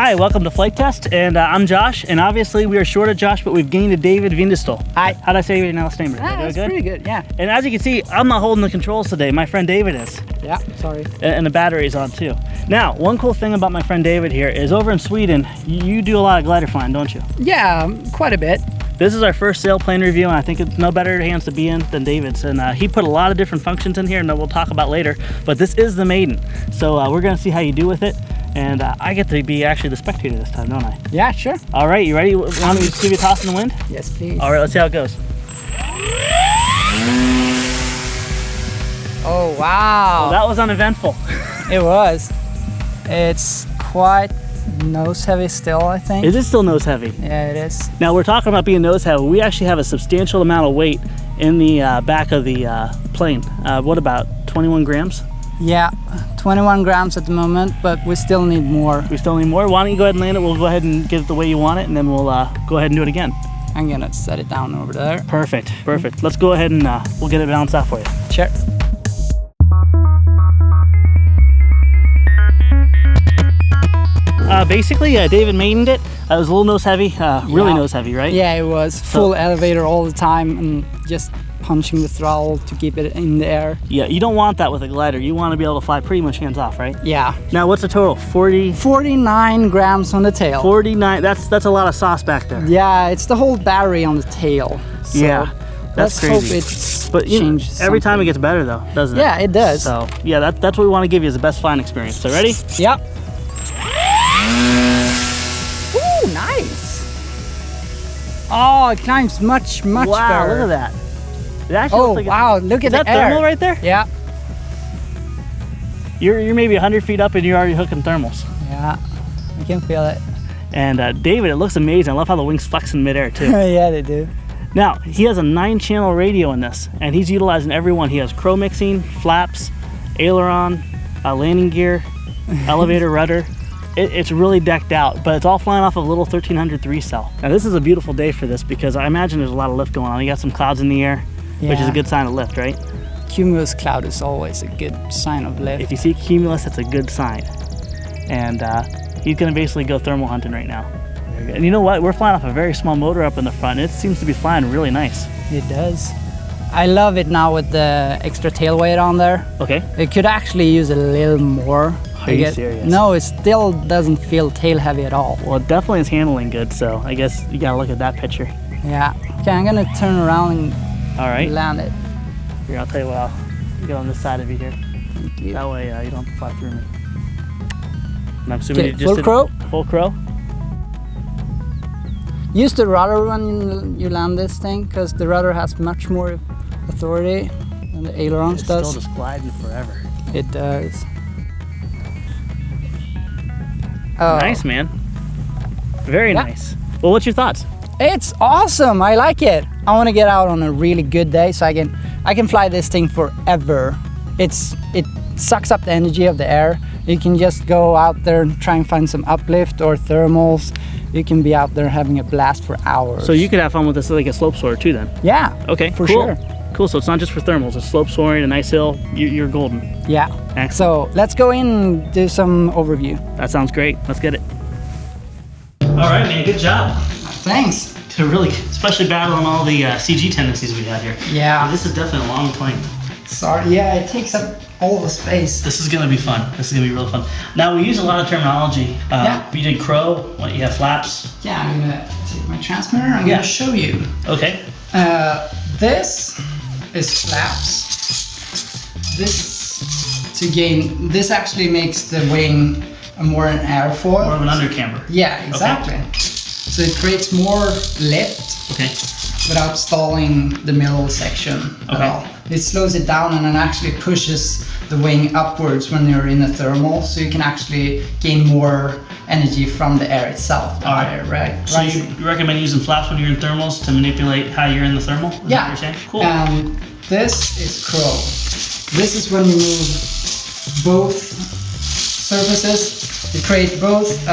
Hi, welcome to Flight Test, and I'm Josh, and obviously we are short of Josh, but we've gained a David Windestal. Hi. How'd I say your last name? That's good? Pretty good, yeah. And as you can see, I'm not holding the controls today. My friend David is. Yeah, sorry. And the battery's on too. Now, one cool thing about my friend David here is over in Sweden, you do a lot of glider flying, don't you? Yeah, quite a bit. This is our first sailplane review, and I think it's no better hands to be in than David's. And he put a lot of different functions in here, and that we'll talk about later. But this is the maiden, so we're gonna see how you do with it. And I get to be actually the spectator this time, don't I? Yeah, sure. All right, you ready? Want me to just give you a toss in the wind? Yes, please. All right, let's see how it goes. Oh, wow. Well, that was uneventful. It was. It's quite nose heavy still, I think. Is it still nose heavy? Yeah, it is. Now, we're talking about being nose heavy. We actually have a substantial amount of weight in the back of the plane. What about 21 grams? Yeah, 21 grams at the moment, but we still need more. We still need more? Why don't you go ahead and land it? We'll go ahead and get it the way you want it, and then we'll go ahead and do it again. I'm gonna set it down over there. Perfect, perfect. Let's go ahead and we'll get it balanced out for you. Sure. Basically, David maidened it. It was a little nose heavy, really nose heavy, right? Yeah, it was. Full elevator all the time and just punching the throttle to keep it in the air. Yeah, you don't want that with a glider. You want to be able to fly pretty much hands off, right? Yeah. Now, what's the total? 49 grams on the tail. 49, that's a lot of sauce back there. Yeah, it's the whole battery on the tail. So yeah, that's let's crazy. hope it's But changes every time it something. gets better though, doesn't it? Yeah, it does. So yeah, that's what we want to give you as the best flying experience. So ready? Yep. Ooh, nice. Oh, it climbs much Wow, better. look at that. It actually Oh, looks like wow, look at that the air. thermal right there? Yeah. You're maybe 100 feet up and you're already hooking thermals. Yeah, I can feel it. And David, it looks amazing. I love how the wings flex in midair too. Yeah, they do. Now, he has a 9-channel radio in this, and he's utilizing every one. He has crow mixing, flaps, aileron, landing gear, elevator rudder. It's really decked out, but it's all flying off of a little 1300 3-cell. Now, this is a beautiful day for this because I imagine there's a lot of lift going on. You got some clouds in the air, which is a good sign of lift, right? Cumulus cloud is always a good sign of lift. If you see cumulus, that's a good sign. And he's gonna basically go thermal hunting right now. And you know what? We're flying off a very small motor up in the front. It seems to be flying really nice. It does. I love it now with the extra tail weight on there. Okay. It could actually use a little more. Are you serious? No, it still doesn't feel tail heavy at all. Well, it definitely is handling good, so I guess you gotta look at that picture. Yeah. Okay, I'm gonna turn around and All right. land it. Here, I'll tell you what, I'll get on this side of you here. Thank you. That way you don't have to fly through me. And I'm assuming Okay, you just full did crow. Full crow? Use the rudder when you land this thing, because the rudder has much more authority than the ailerons It's does. still just gliding forever. It does. Oh, Nice, man. Very Yeah. nice. Well, what's your thoughts? it's awesome. I like it. I want to get out on a really good day so I can fly this thing forever. It sucks up the energy of the air. You can just go out there and try and find some uplift or thermals. You can be out there having a blast for hours. So you could have fun with this like a slope soarer too then? Yeah. Okay, For cool. sure. Cool, so it's not just for thermals, it's slope soaring, a nice hill, you're golden. Yeah. Excellent. So let's go in and do some overview. That sounds great, let's get it. All right, man, good job. Thanks. To really, especially battling all the CG tendencies we had here. Yeah. This is definitely a long plane. Sorry. Yeah, it takes up all the space. This is gonna be fun. This is gonna be really fun. Now, we use a lot of terminology. Yeah. You did crow, what, you have flaps? Yeah, I'm gonna take my transmitter. I'm Yeah. gonna show you. Okay. This is flaps. This actually makes the wing more an airfoil. More of an undercamber. Yeah, exactly. So it creates more lift Okay. without stalling the middle section at Okay. all. It slows it down and then actually pushes the wing upwards when you're in a thermal, so you can actually gain more energy from the air itself. All right. Right. So you recommend using flaps when you're in thermals to manipulate how you're in the thermal? Is that Yeah. what you're saying? Cool. This is crow. This is when you move both surfaces. You create both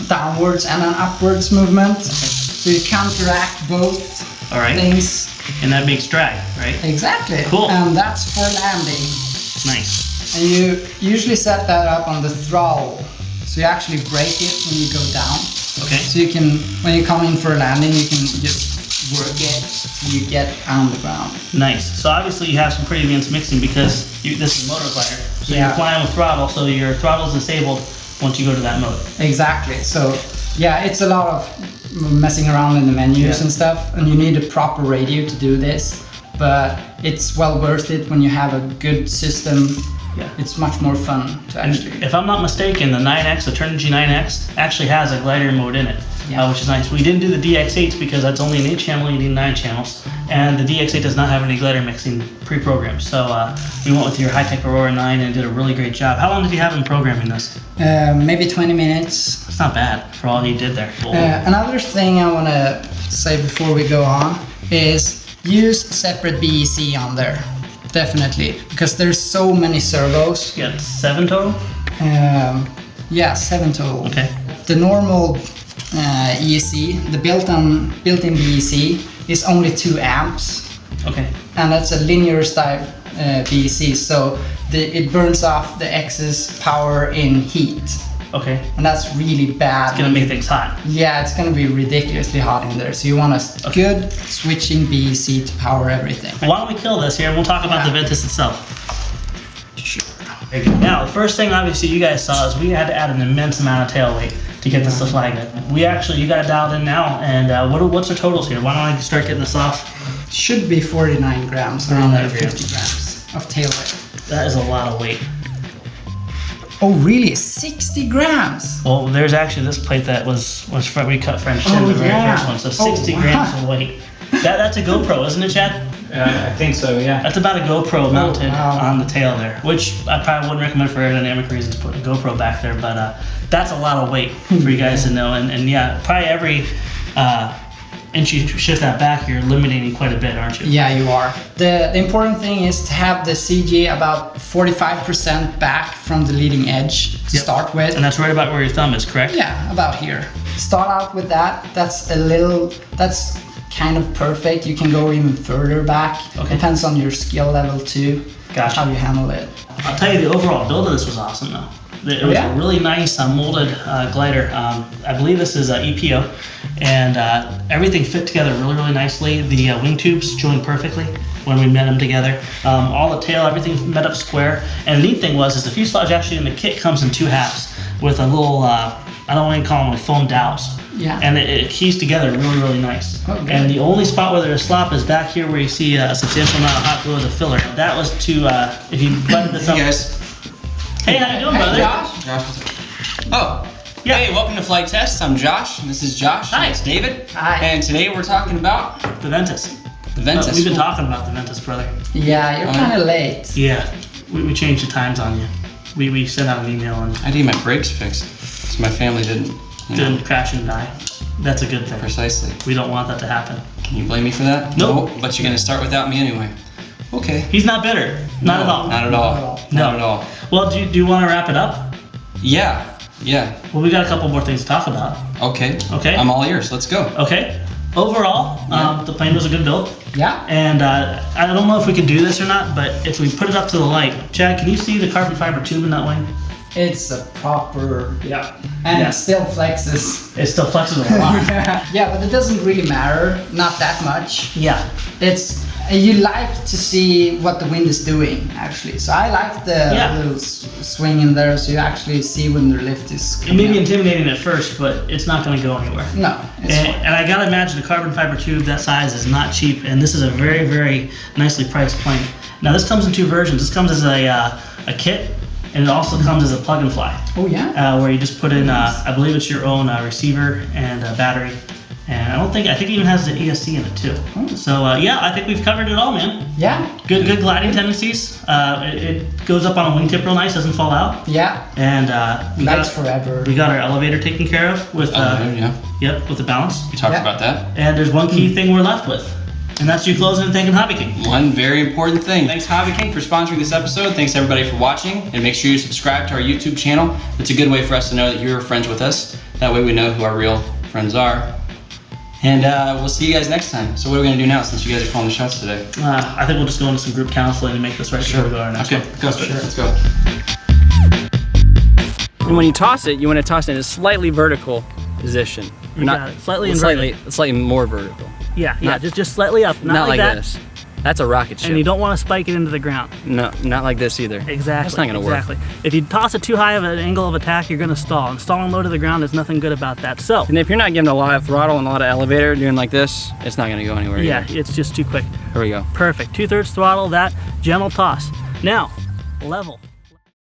downwards and an upwards movement. So you counteract both All right. things. And that makes drag, right? Exactly. Cool. And that's for landing. Nice. And you usually set that up on the throttle. So you actually brake it when you go down. Okay. So you can, when you come in for a landing, you can just work it so you get on the ground. Nice. So obviously you have some pretty advanced mixing because this is a motor glider. So Yeah. you're flying with throttle, so your throttle is disabled once you go to that mode. Exactly. So yeah, it's a lot of messing around in the menus and stuff, and you need a proper radio to do this, but it's well worth it when you have a good system. Yeah. It's much more fun to actually. If I'm not mistaken, the 9X, the Turnigy 9X, actually has a glider mode in it, which is nice. We didn't do the DX8s because that's only an 8 channel, you need 9 channels. And the DX8 does not have any glider mixing pre-programmed. So we went with your high-tech Aurora 9 and did a really great job. How long did you have in programming this? Maybe 20 minutes. It's not bad for all you did there. Another thing I want to say before we go on is use separate BEC on there. Definitely, because there's so many servos. You got 7 total? Yeah, 7 total. Okay. The normal ESC, the built-in BEC is only 2 amps. Okay. And that's a linear style BEC, so it burns off the excess power in heat. Okay. And that's really bad. It's gonna make things hot. Yeah, it's gonna be ridiculously hot in there. So you want a good switching BEC to power everything. Why don't we kill this here and we'll talk about the Ventus itself. Sure. Very good. Now, the first thing obviously you guys saw is we had to add an immense amount of tail weight to get this to fly good. You got it dialed in now, and what's our totals here? Why don't I start getting this off? Should be 49 grams, around there, 50 grams of tail weight. That is a lot of weight. Oh really? 60 grams? Well, there's actually this plate that was we cut French tin, the very first one, so 60 grams of weight. That's a GoPro, isn't it, Chad? I think so, yeah. That's about a GoPro mounted on the tail there, which I probably wouldn't recommend for aerodynamic reasons, putting a GoPro back there, but that's a lot of weight for you guys to know, and yeah, probably every inch you shift that back, you're eliminating quite a bit, aren't you? Yeah, you are. The important thing is to have the CG about 45% back from the leading edge to start with. And that's right about where your thumb is, correct? Yeah, about here. Start out with that. That's kind of perfect. You can go even further back. Okay. Depends on your skill level too. Gotcha. How you handle it. I'll tell you, the overall build of this was awesome though. It was a really nice molded glider. I believe this is EPO, and everything fit together really, really nicely. The wing tubes joined perfectly when we met them together. All the tail, everything met up square. And the neat thing is the fuselage actually in the kit comes in 2 halves with a little, I don't want to call them like foam dowels. Yeah. And it keys together really, really nice. Oh, good. And the only spot where there's slop is back here where you see a substantial amount of hot glue as a filler. That was to, if you button this up. Hey guys. Hey, how you doing, brother? Josh. Josh, what's up? Oh. Yeah. Hey, welcome to Flight Test. I'm Josh, and this is Josh. Hi. And it's David. Hi. And today we're talking about The Ventus. the Ventus. We've been talking about the Ventus, brother. Yeah, you're kind of late. Yeah, we changed the times on you. We sent out an email and I need my brakes fixed, so my family didn't crash and die. That's a good thing. Precisely. We don't want that to happen. Can you blame me for that? Nope. No, but you're gonna start without me anyway. Okay. He's not bitter. Not at all. Not at all. No. Not at all. Well, do you want to wrap it up? Yeah. Well, we got a couple more things to talk about. Okay. Okay. I'm all ears. Let's go. Okay. Overall, the plane was a good build. Yeah. And I don't know if we can do this or not, but if we put it up to the light, Chad, can you see the carbon fiber tube in that wing? It's a proper. Yeah. And it still flexes. It still flexes a lot. Yeah, but it doesn't really matter. Not that much. Yeah. It's you like to see what the wind is doing actually. So I like the little swing in there, so you actually see when the lift is. It may be intimidating at first, but it's not going to go anywhere. No, it's fine. And I gotta imagine a carbon fiber tube that size is not cheap, and this is a very, very nicely priced plane. Now this comes in 2 versions. This comes as a kit, and it also comes as a plug and fly. Oh yeah. Where you just put in, I believe it's your own receiver and battery. And I think it even has the ESC in it too. So yeah, I think we've covered it all, man. Yeah. Good gliding tendencies. It goes up on a wingtip real nice, doesn't fall out. Yeah. And Lights forever. we got our elevator taken care of with Yeah. yep, with the balance. We talked about that. And there's one key thing we're left with, and that's you closing and thanking Hobby King. One very important thing. Thanks Hobby King for sponsoring this episode. Thanks everybody for watching, and make sure you subscribe to our YouTube channel. It's a good way for us to know that you're friends with us. That way we know who our real friends are. And we'll see you guys next time. So what are we gonna do now since you guys are calling the shots today? I think we'll just go into some group counseling and make this right before we go to our next one. Go. Let's go. And when you toss it, you want to toss it in a slightly vertical position. You got it. Slightly inverted. Slightly more vertical. Yeah, Not- just slightly up. Not like that. this. That's a rocket ship. And you don't want to spike it into the ground. No, not like this either. Exactly. That's not gonna work. Exactly. If you toss it too high of an angle of attack, you're going to stall. And stalling low to the ground is nothing good about that. So, And if you're not giving a lot of throttle and a lot of elevator doing like this, it's not gonna go anywhere yeah, either. it's just too quick. Here we go. Perfect. 2/3 throttle, that gentle toss. Now, level.